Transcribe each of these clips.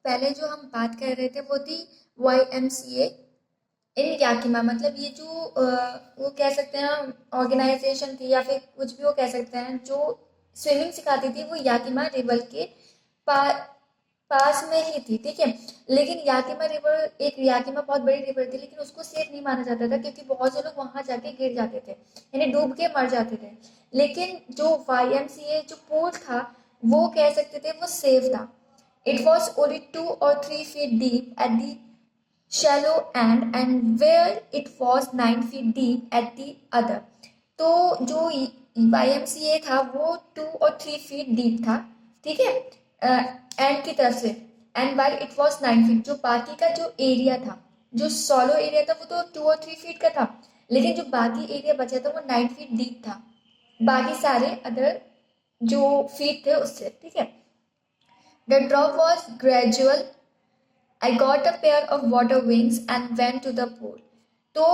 पहले जो हम बात कर रहे थे वो थी YMCA इन याकिमा। मतलब ये जो वो कह सकते हैं ऑर्गेनाइजेशन थी या फिर कुछ भी वो कह सकते हैं, जो स्विमिंग सिखाती थी वो याकिमा रिवर के पा, पास में ही थी, ठीक है। लेकिन याकिमा रिवर, एक याकिमा बहुत बड़ी रिवर थी, लेकिन उसको सेफ नहीं माना जाता था क्योंकि बहुत से लोग वहां जाके गिर जाते थे, यानी डूब के मर जाते थे। लेकिन जो YMCA जो पूल था वो कह सकते थे वो सेफ था। It was only 2 or 3 feet deep at the shallow end and where it was 9 feet deep at the other. तो जो YMCA था वो 2 or 3 feet डीप था, ठीक है, एंड की तरफ से। And while it was 9 feet, जो बाकी का जो एरिया था, जो सॉलो एरिया था वो तो 2 or 3 feet का था, लेकिन जो बाकी एरिया बचा था वो 9 feet डीप था, बाकी सारे अदर जो फीट थे उससे, ठीक है। The drop was gradual. I got a pair of water wings and went to the pool. तो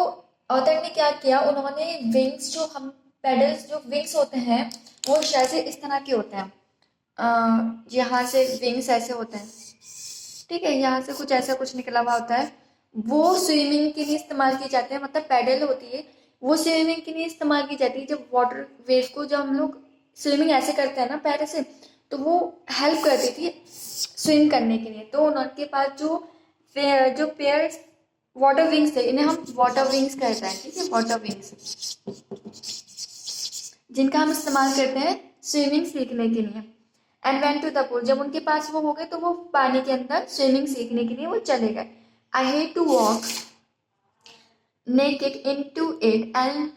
ऑथर ने क्या किया, उन्होंने विंग्स, जो हम पेडल्स, जो विंग्स होते हैं वो शायद से इस तरह के होते हैं, यहाँ से विंग्स ऐसे होते हैं, ठीक है, यहाँ से कुछ ऐसा कुछ निकला हुआ होता है, वो स्विमिंग के लिए इस्तेमाल की जाते हैं। मतलब पेडल होती है वो स्विमिंग के लिए इस्तेमाल की जाती है। जब वाटर वेव को, जब हम लोग स्विमिंग ऐसे करते हैं ना पैर से, तो वो हेल्प करती थी स्विम करने के लिए। तो उनके पास जो पेयर वाटर विंग्स थे, इन्हें हम वाटर विंग्स कहते हैं, ठीक है, वाटर विंग्स, जिनका हम इस्तेमाल करते हैं स्विमिंग सीखने के लिए। And went to the pool, जब उनके पास वो हो गए तो वो पानी के अंदर स्विमिंग सीखने के लिए वो चले गए। I hate to walk naked into it and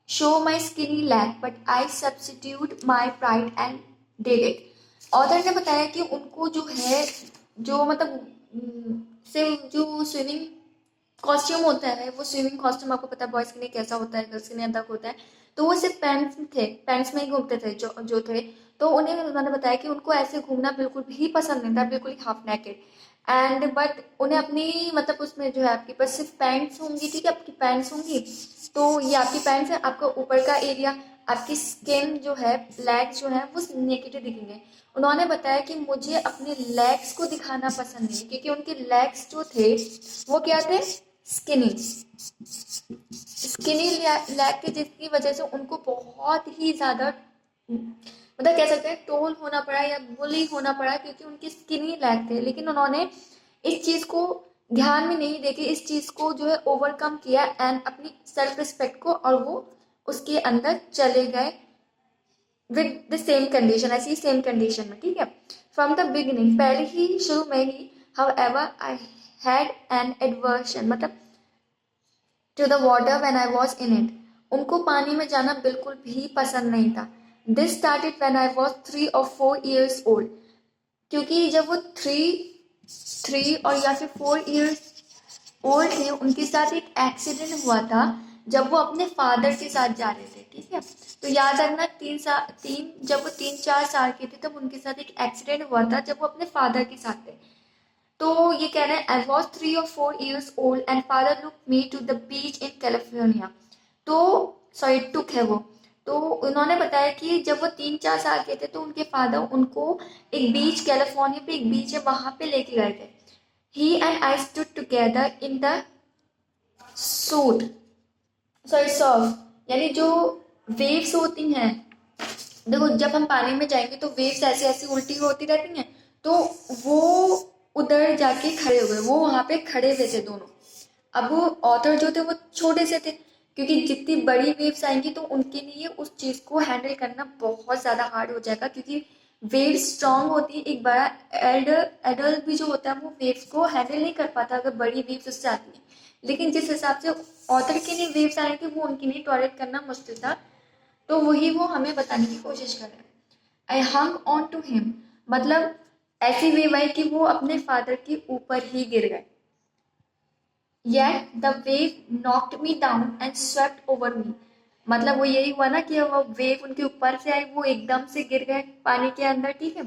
show my skinny leg, but I substitute my pride and did it. Author ने बताया कि उनको जो है, जो मतलब से जो स्विमिंग कॉस्ट्यूम होता है, वो स्विमिंग कॉस्ट्यूम आपको पता है बॉयज के लिए कैसा होता है, गर्ल्स के लिए अलग होता है। तो वो सिर्फ पैंट्स थे, पैंट्स में ही घूमते थे जो थे। तो उन्होंने बताया कि उनको ऐसे घूमना बिल्कुल भी पसंद नहीं था, बिल्कुल ही हाफ नेकेड। एंड बट उन्हें अपनी, मतलब उसमें जो है आपके पास सिर्फ पैंट्स होंगी, ठीक है, आपकी पैंट्स होंगी, तो ये आपकी पैंट्स है, आपका ऊपर का एरिया, आपकी स्किन जो है, लेग्स जो है वो नेकेड दिखेंगे। उन्होंने बताया कि मुझे अपने लेग्स को दिखाना पसंद नहीं, क्योंकि उनके लेग्स जो थे वो क्या थे, स्किनी स्किनी लैग के, जिसकी वजह से उनको बहुत ही ज़्यादा, मतलब कह सकते हैं टोल होना पड़ा या बुली होना पड़ा, क्योंकि उनके स्किनी लैग थे। लेकिन उन्होंने इस चीज़ को ध्यान में नहीं देके इस चीज़ को जो है ओवरकम किया एंड अपनी सेल्फ रिस्पेक्ट को, और वो उसके अंदर चले गए विद द सेम कंडीशन, ऐसी सेम कंडीशन में, ठीक है। फ्रॉम द बिगिनिंग, पहले ही शुरू में ही, however I had an aversion, मतलब to the water when I was in it, उनको पानी में जाना बिल्कुल भी पसंद नहीं था। This started when I was 3 or 4 years old, क्योंकि जब वो थ्री और या फिर 4 years ओल्ड थे, उनके साथ एक एक्सीडेंट हुआ था जब वो अपने फादर के साथ जा रहे थे, ठीक है। तो याद रखना, जब वो 3-4 साल के थे तब उनके साथ एक एक्सीडेंट हुआ था जब वो अपने फादर के साथ थे। तो ये कह रहे हैं I was 3 or 4 years old and father look me to the beach in California. तो सॉरी टुक है वो। तो उन्होंने बताया कि जब वो 3-4 साल के थे तो उनके फादर उनको एक बीच, कैलिफोर्निया पे एक बीच है, वहां पे लेके गए थे। He and I stood together in the suit, sorry surf, यानी जो वेव्स होती हैं, देखो जब हम पानी में जाएंगे तो वेव्स ऐसी ऐसी उल्टी होती रहती हैं, तो वो उधर जाके खड़े हो गए, वो वहां पे खड़े हुए थे दोनों। अब वो ऑथर जो थे वो छोटे से थे, क्योंकि जितनी बड़ी वेव्स आएंगी तो उनके लिए उस चीज को हैंडल करना बहुत ज्यादा हार्ड हो जाएगा, क्योंकि वेव्स स्ट्रांग होती है। एक बड़ा एडल्ट भी जो होता है वो वेव्स को हैंडल नहीं कर पाता अगर बड़ी वेव्स उससे आती है। लेकिन जिस हिसाब से ऑथर के लिए वेव्स आ रही थी वो उनके लिए टॉलरेट करना मुश्किल था, तो वही वो हमें बताने की कोशिश कर रहे हैं। आई हंग ऑन टू हिम, मतलब ऐसी वेव आई कि वो अपने फादर के ऊपर ही गिर गए। Yet the wave knocked me down and swept over me, मतलब वो यही हुआ ना कि वो वेव उनके ऊपर से आई, वो एकदम से गिर गए पानी के अंदर, ठीक है।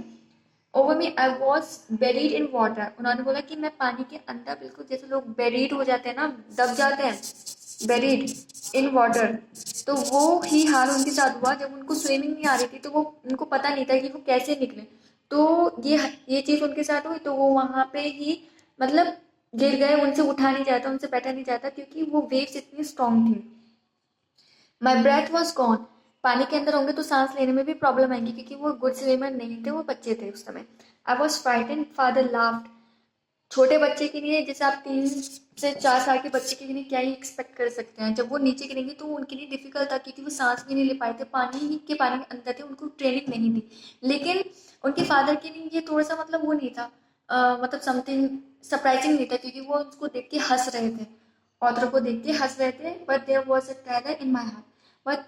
Over me I was buried in water, उन्होंने बोला कि मैं पानी के अंदर, बिल्कुल जैसे लोग बेरीड हो जाते हैं ना, दब जाते हैं, बेरीड इन वाटर। तो वो ही हाल उनके साथ हुआ। जब उनको स्विमिंग नहीं आ रही थी तो वो, उनको पता नहीं था कि वो कैसे निकले, तो ये चीज़ उनके साथ हुई, तो वो वहाँ पे ही मतलब गिर गए, उनसे उठा नहीं जाता, उनसे बैठा नहीं जाता, क्योंकि वो वेव्स इतनी स्ट्रांग थी। My breath was gone. पानी के अंदर होंगे तो सांस लेने में भी प्रॉब्लम आएंगी, क्योंकि वो गुड स्विमर नहीं थे, वो बच्चे थे उस समय। I was frightened, father laughed. छोटे बच्चे के लिए, जैसे आप 3 से 4 साल के बच्चे के लिए क्या ही एक्सपेक्ट कर सकते हैं, जब वो नीचे गिरेंगे तो उनके लिए डिफिकल्ट था, क्योंकि वो सांस भी नहीं ले पाए थे, पानी के अंदर थे, उनको ट्रेनिंग नहीं थी। लेकिन उनके फादर के लिए ये थोड़ा सा मतलब वो नहीं था, मतलब समथिंग सरप्राइजिंग नहीं था, क्योंकि वो उसको देख के हंस रहे थे, ऑथर को देख के हंस रहे थे। But there was a terror in my heart. But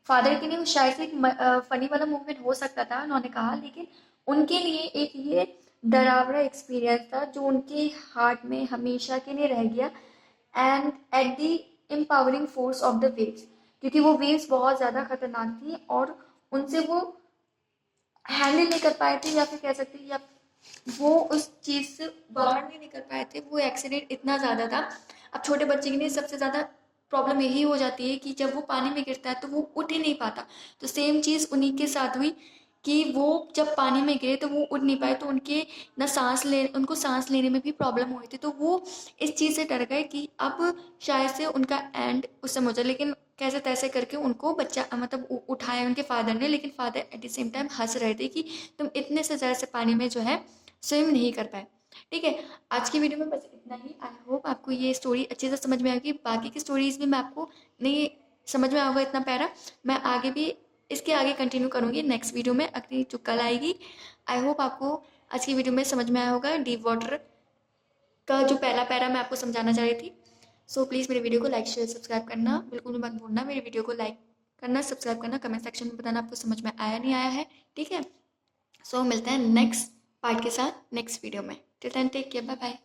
father के लिए वो शायद से एक फनी वाला मूवमेंट हो सकता था, उन्होंने कहा, लेकिन उनके लिए एक ये डरावना एक्सपीरियंस था, जो उनके हार्ट में हमेशा के लिए रह गया। And at the empowering force of the waves, क्योंकि वो वेव्स बहुत ज़्यादा खतरनाक थी, और उनसे वो हैंडल नहीं कर पाए थे, या फिर कह सकते हैं, या वो उस चीज़ से बाहर नहीं निकल पाए थे। वो एक्सीडेंट इतना ज़्यादा था। अब छोटे बच्चे के लिए सबसे ज़्यादा प्रॉब्लम यही हो जाती है कि जब वो पानी में गिरता है तो वो उठ ही नहीं पाता। तो सेम चीज़ उन्हीं के साथ हुई कि वो जब पानी में गिरे तो वो उठ नहीं पाए, तो उनको सांस लेने में भी प्रॉब्लम हुई थी। तो वो इस चीज़ से डर गए कि अब शायद से उनका एंड उस समय हो जाए। लेकिन कैसे तैसे करके उनको बच्चा मतलब उठाया उनके फादर ने, लेकिन father at the same time हंस रहे थे कि तुम इतने से ज़्यादा से पानी में जो है स्विम नहीं कर पाए। ठीक है, आज की वीडियो में बस इतना ही। आई होप आपको ये स्टोरी अच्छे से समझ में आएगी। बाकी की स्टोरीज भी मैं आपको नहीं समझ में आऊँगा इतना प्यारा, मैं आगे भी इसके आगे कंटिन्यू करूँगी नेक्स्ट वीडियो में, अगली जो कल आएगी। आई होप आपको आज की वीडियो में समझ में आया होगा डीप वाटर का जो पहला पैरा मैं आपको समझाना चाह रही थी। सो प्लीज़ मेरे वीडियो को लाइक शेयर सब्सक्राइब करना बिल्कुल भी मत भूलना। मेरे वीडियो को लाइक करना, सब्सक्राइब करना, कमेंट सेक्शन में बताना आपको समझ में आया नहीं आया है। ठीक है, सो मिलते हैं नेक्स्ट पार्ट के साथ नेक्स्ट वीडियो में। Till then take care, bye bye.